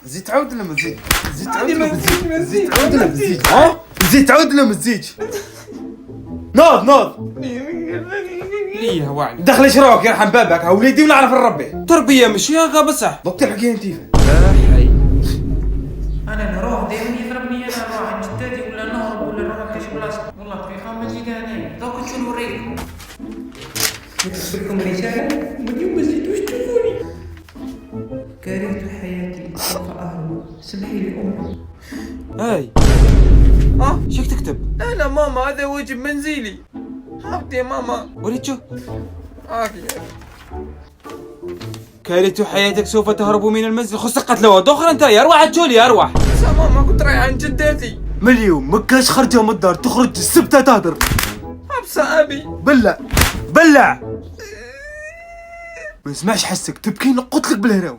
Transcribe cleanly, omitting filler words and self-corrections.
زيد تعود ولا ما تزيد؟ زيد تعود ولا ما تزيد؟ زيد تعود ولا ما تزيد؟ ها؟ زيد تعود ولا ما تزيد؟ ناض ليه وعلي دخل اشراك يرحم بابك ها وليدي ولا عرف الربي تربية مش يا بصح بطل حكي انت حي. انا نروح دائما يضربني، انا نروح عند جدادي ولا نهرب ولا نروح نكتشف بلاصتي. والله في خام مجي هنا دوك تشوفوا نوريكم. نكتب لكم رسالة واليوم ما زيدوش تشوفوني. كرهت حياتي سوف اهرب، سمحي لي امي. هاي شك تكتب؟ لا ماما هذا واجب منزلي. حاضر يا ماما. وريت شو عافية. كارهت حياتك سوف تهرب من المنزل. خص قتلوها دخل انت يا اروح تشولي اروح. بس يا ماما كنت رايح عند جداتي. من اليوم ما كاش خرجه من الدار تخرج السبتة تهدر. ابس ابي. بلع ما نسمعش حسك تبكي نقتلك بالهراوي.